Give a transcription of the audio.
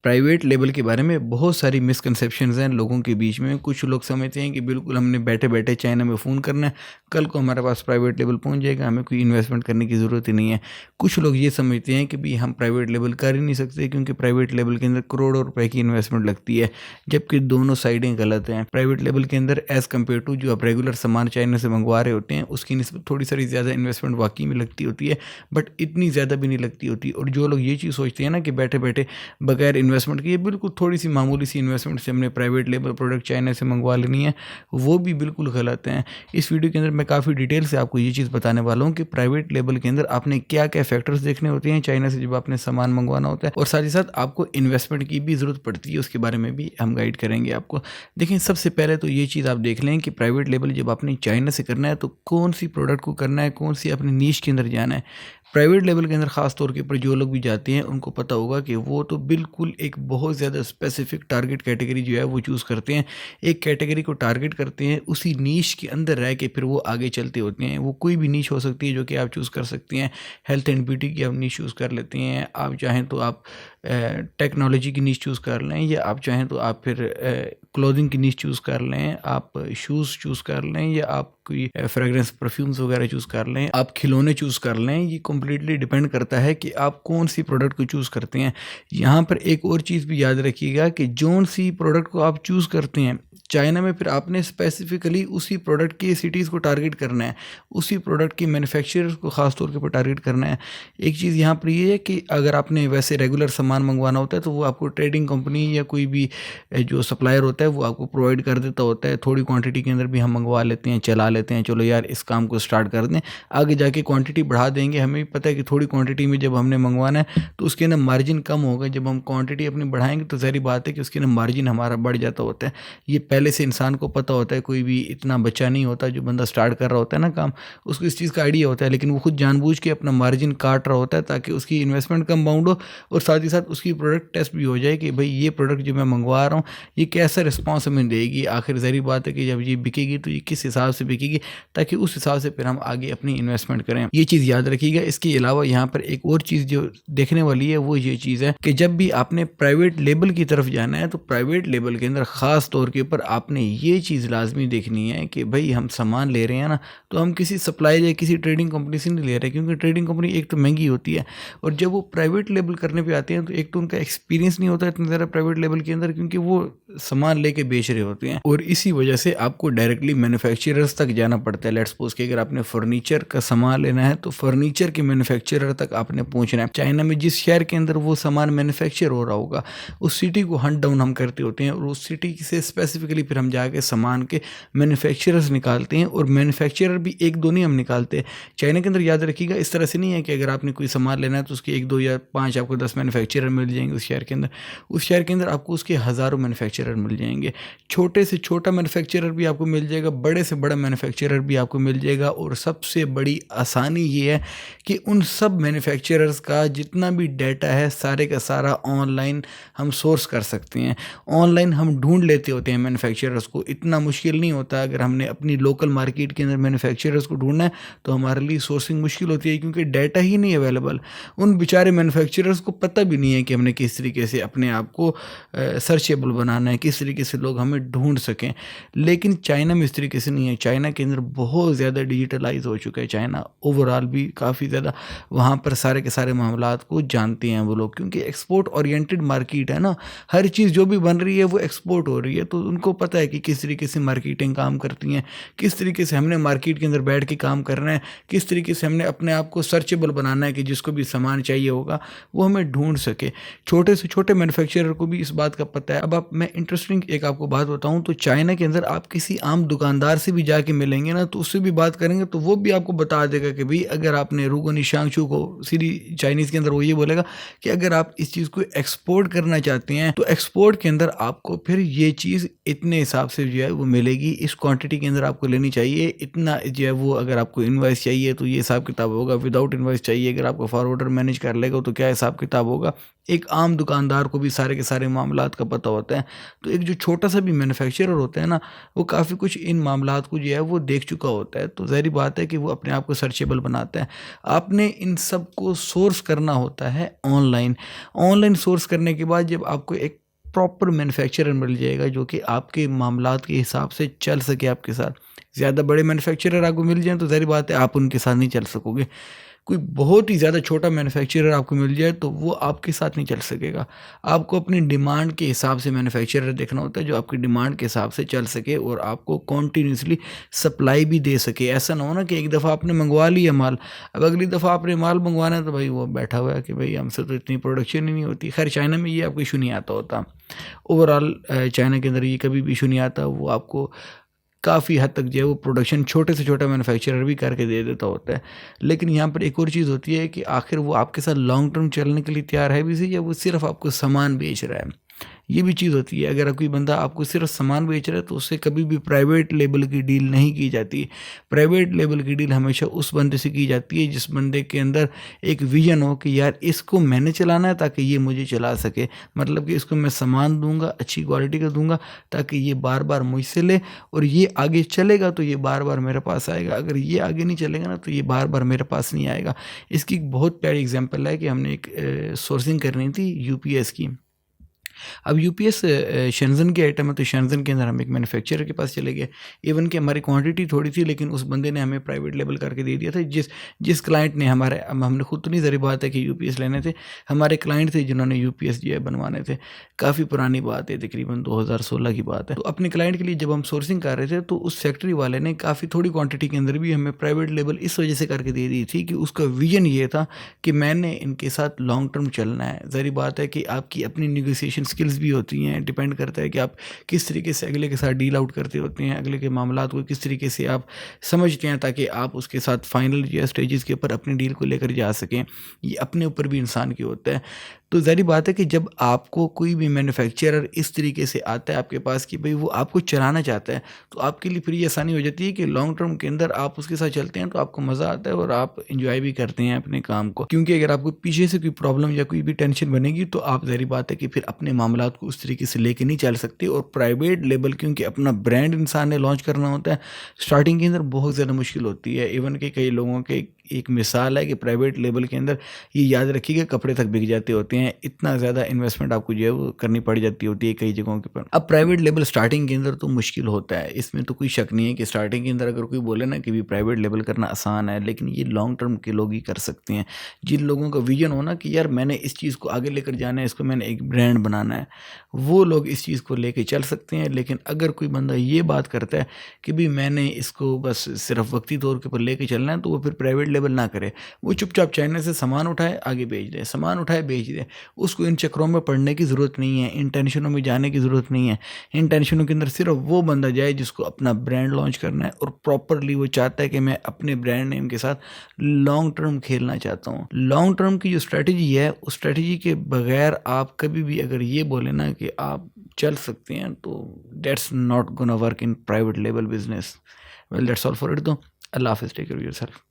Private label के बारे में बहुत सारी मिसकंसेप्शंस हैं लोगों के बीच में। कुछ लोग समझते हैं कि बिल्कुल हमने बैठे-बैठे चाइना में फ़ोन करना है, कल को हमारे पास प्राइवेट लेबल पहुँच जाएगा, हमें कोई इन्वेस्टमेंट करने की ज़रूरत ही नहीं है। कुछ लोग ये समझते हैं कि भई हम प्राइवेट लेबल कर ही नहीं सकते क्योंकि प्राइवेट लेबल के अंदर करोड़ों रुपए की इन्वेस्टमेंट लगती है, जबकि दोनों साइडें गलत हैं। प्राइवेट लेबल के अंदर एज़ कम्पेयर टू जो आप रेगुलर सामान चाइना से मंगवा रहे होते हैं, उसकी निस्बत थोड़ी सारी ज़्यादा इन्वेस्टमेंट वाक़ई में लगती होती है, बट इतनी ज़्यादा भी नहीं लगती होती। और जो लोग ये चीज़ सोचते हैं ना कि बैठे-बैठे बगैर इन्वेस्टमेंट किए बिल्कुल थोड़ी-सी मामूली सी इन्वेस्टमेंट से हमने प्राइवेट लेबल प्रोडक्ट चाइना से मंगवा लेनी है, वो भी बिल्कुल गलत हैं। इस वीडियो के अंदर मैं काफ़ी डिटेल से आपको ये चीज़ बताने वाला हूँ कि प्राइवेट लेबल के अंदर आपने क्या-क्या फैक्टर्स देखने होते हैं चाइना से जब आपने सामान मंगवाना होता है, और साथ ही साथ आपको इन्वेस्टमेंट की भी ज़रूरत पड़ती है, उसके बारे में भी हम गाइड करेंगे आपको। देखिए, सबसे पहले तो ये चीज़ आप देख लें कि प्राइवेट लेबल जब आपने चाइना से करना है तो कौन-सी प्रोडक्ट को करना है, कौन-सी अपनी नीश के अंदर जाना है। प्राइवेट लेवल के अंदर ख़ास तौर के ऊपर जो लोग भी जाते हैं उनको पता होगा कि वो तो बिल्कुल एक बहुत ज़्यादा स्पेसिफिक टारगेट कैटेगरी जो है वो चूज़ करते हैं। एक कैटेगरी को टारगेट करते हैं, उसी नीश के अंदर रह के फिर वो आगे चलते होते हैं। वो कोई भी नीश हो सकती है जो कि आप चूज़ कर सकती हैं। हेल्थ एंड ब्यूटी की आप नीश चूज़ कर लेती हैं, आप चाहें तो आप टेक्नोलॉजी की नीश चूज़ कर लें, या आप चाहें तो आप फिर क्लोथिंग की नीश चूज़ कर लें, आप शूज़ चूज़ कर लें, या आप कोई फ्रेग्रेंस परफ्यूम्स वगैरह चूज़ कर लें, आप खिलौने चूज़ कर लें। ये कम्प्लीटली डिपेंड करता है कि आप कौन सी प्रोडक्ट को चूज़ करते हैं। यहाँ पर एक और चीज़ भी याद रखिएगा कि जौन सी प्रोडक्ट को आप चूज़ करते हैं चाइना में, फिर आपने स्पेसिफिकली उसी प्रोडक्ट की सिटीज़ को टारगेट करना है, उसी प्रोडक्ट के मैन्युफैक्चरर्स को ख़ास तौर के ऊपर टारगेट करना है। एक चीज़ यहाँ पर ये है कि अगर आपने वैसे रेगुलर सामान मंगवाना होता है तो वो आपको ट्रेडिंग कंपनी या कोई भी जो सप्लायर होता है वो आपको प्रोवाइड कर देता होता है। थोड़ी क्वांटिटी के अंदर भी हम मंगवा लेते हैं, चला लेते हैं, चलो यार इस काम को स्टार्ट कर दें, आगे जाके क्वांटिटी बढ़ा देंगे। हमें भी पता है कि थोड़ी क्वांटिटी में जब हमने मंगवाना है तो उसके अंदर मार्जिन कम होगा। जब हम क्वांटिटी अपनी बढ़ाएंगे तो ज़ाहिर बात है कि उसके अंदर मार्जिन हमारा बढ़ जाता होता है। ये पहले से इंसान को पता होता है, कोई भी इतना बच्चा नहीं होता जो बंदा स्टार्ट कर रहा होता है ना काम, उसको इस चीज़ का आइडिया होता है, लेकिन वो खुद जानबूझ के अपना मार्जिन काट रहा होता है ताकि उसकी इन्वेस्टमेंट कम बाउंड हो, और साथ ही साथ उसकी प्रोडक्ट टेस्ट भी हो जाए कि भाई ये प्रोडक्ट जो मैं मंगवा रहा हूँ ये कैसा रिस्पॉन्स हमें देगी। आखिर ज़ाहिर बात है कि जब ये बिकेगी तो ये किस हिसाब से बिकेगी, ताकि उस हिसाब से फिर हम आगे अपनी इन्वेस्टमेंट करें। ये चीज़ याद रखिएगा। इसके अलावा यहाँ पर एक और चीज़ जो देखने वाली है वो ये चीज़ है कि जब भी आपने प्राइवेट लेबल की तरफ जाना है तो प्राइवेट लेबल के अंदर ख़ास तौर के ऊपर आपने ये चीज़ लाजमी देखनी है कि भाई हम सामान ले रहे हैं ना, तो हम किसी सप्लायर या किसी ट्रेडिंग कंपनी से नहीं ले रहे, क्योंकि ट्रेडिंग कंपनी एक तो महंगी होती है, और जब वो प्राइवेट लेबल करने पे आते हैं तो एक तो उनका एक्सपीरियंस नहीं होता इतना ज़्यादा प्राइवेट लेबल के अंदर, क्योंकि वो सामान लेके बेच रहे होते हैं, और इसी वजह से आपको डायरेक्टली मैन्युफैक्चरर्स तक जाना पड़ता है। लेट्स सपोज कि अगर आपने फर्नीचर का सामान लेना है तो फर्नीचर के मैन्युफैक्चरर तक आपने पहुंचना है। चाइना में जिस शहर के अंदर वो सामान मैन्युफैक्चर हो रहा होगा उस सिटी को हंट डाउन हम करते होते हैं, और उस सिटी से स्पेसिफिकली फिर हम जाके सामान के मैन्युफैक्चरर्स निकालते हैं, और मैन्युफैक्चरर भी एक दो नहीं हम निकालते हैं। चाइना के अंदर याद रखिएगा इस तरह से नहीं है कि अगर आपने कोई सामान लेना है तो उसके 1 2 या 5 आपको 10 मैन्युफैक्चरर मिल जाएंगे उस शहर के अंदर। उस शहर के अंदर आपको उसके हज़ारों मैन्युफैक्चरर मिल जाएंगे। छोटे से छोटा मैन्युफैक्चरर भी आपको मिल जाएगा, बड़े से बड़ा मैन्युफैक्चरर भी आपको मिल जाएगा, और सबसे बड़ी आसानी ये है कि उन सब मैन्युफैक्चरर्स का जितना भी डाटा है सारे का सारा ऑनलाइन हम सोर्स कर सकते हैं। ऑनलाइन हम ढूंढ लेते होते हैं मैन्युफैक्चरर्स को, इतना मुश्किल नहीं होता। अगर हमने अपनी लोकल मार्केट के अंदर मैन्युफैक्चरर्स को ढूंढना है तो हमारे लिए सोर्सिंग मुश्किल होती है, क्योंकि डाटा ही नहीं अवेलेबल। उन बेचारे मैन्युफैक्चरर्स को पता भी नहीं है कि हमने किस तरीके से अपने आप को सर्चेबल बनाना है, किस तरीके से लोग हमें ढूंढ सकें। लेकिन चाइना में इस तरीके से नहीं है। चाइना के अंदर बहुत ज़्यादा डिजिटलाइज हो चुका है। चाइना ओवरऑल भी काफ़ी ज़्यादा वहाँ पर सारे के सारे मामलात को जानते हैं वो लोग, क्योंकि एक्सपोर्ट ओरिएंटेड मार्केट है ना। हर चीज़ जो भी बन रही है वो एक्सपोर्ट हो रही है, तो उनको पता है कि किस तरीके से मार्केटिंग काम करती हैं, किस तरीके से हमने मार्केट के अंदर बैठ के काम करना है, किस तरीके से हमने अपने आप को सर्चेबल बनाना है कि जिसको भी सामान चाहिए होगा वो हमें ढूंढ सके। छोटे से छोटे मैन्युफैक्चरर को भी इस बात का पता है। अब आप मैं इंटरेस्टिंग एक आपको बात बताऊं तो चाइना के अंदर आप किसी आम दुकानदार से भी जाके मिलेंगे ना, तो उससे भी बात करेंगे तो वो भी आपको बता देगा कि भाई अगर आपने रूगोनी शांगचू को सीधी चाइनीज़ के अंदर वो ये बोलेगा कि अगर आप इस चीज़ को एक्सपोर्ट करना चाहते हैं तो एक्सपोर्ट के अंदर आपको फिर ये चीज़ इतने हिसाब से जो है वो मिलेगी, इस क्वांटिटी के अंदर आपको लेनी चाहिए, इतना जो है वो अगर आपको इनवॉइस चाहिए तो ये हिसाब किताब होगा, विदाउट इनवॉइस चाहिए अगर आपको फॉरवर्डर मैनेज कर लेगा तो क्या हिसाब किताब होगा। एक आम दुकानदार को भी सारे के सारे मामलात का पता होता है। तो एक जो छोटा सा भी मैन्युफैक्चरर होता है ना, वो काफ़ी कुछ इन मामलात को जो है वो देख चुका होता है। तो ज़ाहिर बात है कि वो अपने आप को सर्चेबल बनाता है। आपने इन सब को सोर्स करना होता है ऑनलाइन। ऑनलाइन सोर्स करने के बाद जब आपको एक प्रॉपर मैन्युफैक्चरर मिल जाएगा जो कि आपके मामलात के हिसाब से चल सके आपके साथ। ज़्यादा बड़े मैन्युफैक्चरर आपको मिल जाएँ तो ज़ाहिर बात है आप उनके साथ नहीं चल सकोगे। कोई बहुत ही ज़्यादा छोटा मैन्युफैक्चरर आपको मिल जाए तो वो आपके साथ नहीं चल सकेगा। आपको अपनी डिमांड के हिसाब से मैन्युफैक्चरर देखना होता है जो आपकी डिमांड के हिसाब से चल सके और आपको कंटिन्यूअसली सप्लाई भी दे सके। ऐसा ना हो ना कि एक दफ़ा आपने मंगवा लिया माल, अब अगली दफ़ा आपने माल मंगवाना है तो भाई वो बैठा हुआ है कि भाई हमसे तो इतनी प्रोडक्शन ही नहीं होती। खैर चाइना में ये आपको इशू नहीं आता होता। ओवरऑल चाइना के अंदर ये कभी भी इशू नहीं आता। वो आपको काफ़ी हद तक जो है वो प्रोडक्शन छोटे से छोटा मैन्युफैक्चरर भी करके दे देता होता है। लेकिन यहाँ पर एक और चीज़ होती है कि आखिर वो आपके साथ लॉन्ग टर्म चलने के लिए तैयार है भी सही या वो सिर्फ़ आपको सामान बेच रहा है। ये भी चीज़ होती है। अगर कोई बंदा आपको सिर्फ सामान बेच रहा है तो उससे कभी भी प्राइवेट लेबल की डील नहीं की जाती। प्राइवेट लेबल की डील हमेशा उस बंदे से की जाती है जिस बंदे के अंदर एक विजन हो कि यार इसको मैंने चलाना है ताकि ये मुझे चला सके। मतलब कि इसको मैं सामान दूंगा, अच्छी क्वालिटी का दूंगा ताकि ये बार बार मुझसे ले, और ये आगे चलेगा तो ये बार बार मेरे पास आएगा। अगर ये आगे नहीं चलेगा ना तो ये बार बार मेरे पास नहीं आएगा। इसकी एक बहुत प्यारी एग्जांपल है कि हमने एक सोर्सिंग करनी थी यूपीएस की। अब यूपीएस शेंज़न की आइटम है तो शेंज़न के अंदर हम एक मैन्युफैक्चरर के पास चले गए। इवन कि हमारी क्वांटिटी थोड़ी थी लेकिन उस बंदे ने हमें प्राइवेट लेबल करके दे दिया था। जिस जिस क्लाइंट ने हमारे, हमने खुद तो नहीं, ज़ाहिर बात है कि यूपीएस लेने थे, हमारे क्लाइंट थे जिन्होंने यूपीएस जो है बनवाने थे। काफ़ी पुरानी बात है, तकरीबन 2016 की बात है। तो अपने क्लाइंट के लिए जब हम सोर्सिंग कर रहे थे तो उस फैक्ट्री वाले ने काफ़ी थोड़ी क्वांटिटी के अंदर भी हमें प्राइवेट लेबल इस वजह से करके दे दी थी कि उसका विजन ये था कि मैंने इनके साथ लॉन्ग टर्म चलना है। ज़ाहिर बात है कि आपकी अपनी नेगोशिएशन स्किल्स भी होती हैं। डिपेंड करता है कि आप किस तरीके से अगले के साथ डील आउट करते होते हैं, अगले के मामलात को किस तरीके से आप समझते हैं ताकि आप उसके साथ फाइनल या स्टेजेस के ऊपर अपनी डील को लेकर जा सकें। ये अपने ऊपर भी इंसान की होता है। तो ज़ाहिर बात है कि जब आपको कोई भी मैन्युफैक्चरर इस तरीके से आता है आपके पास कि भाई वो आपको चलाना चाहता है, तो आपके लिए फिर ये आसानी हो जाती है कि लॉन्ग टर्म के अंदर आप उसके साथ चलते हैं तो आपको मज़ा आता है और आप इंजॉय भी करते हैं अपने काम को। क्योंकि अगर आपको पीछे से कोई प्रॉब्लम या कोई भी टेंशन बनेगी तो आप, ज़ाहिर बात है कि फिर अपने मामलात को उस तरीके से लेके नहीं चल सकते। और प्राइवेट लेबल क्योंकि अपना ब्रांड इंसान ने लॉन्च करना होता है, स्टार्टिंग के अंदर बहुत ज़्यादा मुश्किल होती है। इवन कि कई लोगों के एक मिसाल है कि प्राइवेट लेबल के अंदर ये याद रखिएगा कपड़े तक बिक जाते होते हैं। इतना ज़्यादा इन्वेस्टमेंट आपको जो है वो करनी पड़ जाती होती है कई जगहों के ऊपर। अब प्राइवेट लेबल स्टार्टिंग के अंदर तो मुश्किल होता है, इसमें तो कोई शक नहीं है कि स्टार्टिंग के अंदर अगर कोई बोले ना कि भी प्राइवेट लेबल करना आसान है, लेकिन ये लॉन्ग टर्म के लोग ही कर सकते हैं। जिन लोगों का विजन हो ना कि यार मैंने इस चीज़ को आगे लेकर जाना है, इसको मैंने एक ब्रांड बनाना है, वो लोग इस चीज़ को लेके चल सकते हैं। लेकिन अगर कोई बंदा ये बात करता है कि भी मैंने इसको बस सिर्फ वक्ती तौर के ऊपर लेके चलना है, तो वो फिर प्राइवेट लेबल ना करे। वो चुपचाप चाइना से सामान उठाए आगे बेच दे, सामान उठाए बेच दे। उसको इन चक्रों में पड़ने की ज़रूरत नहीं है, इन टेंशनों में जाने की ज़रूरत नहीं है। इन टेंशनों के अंदर सिर्फ वो बंदा जाए जिसको अपना ब्रांड लॉन्च करना है और प्रॉपरली वो चाहता है कि मैं अपने ब्रांड नेम के साथ लॉन्ग टर्म खेलना चाहता हूँ। लॉन्ग टर्म की जो स्ट्रेटजी है उस स्ट्रेटजी के बगैर आप कभी भी अगर ये बोले ना कि आप चल सकते हैं तो that's not gonna work in private level business. Well that's all for it. दो अल्लाह हाफिज़, टेक केयर ऑफ योरसेल्फ।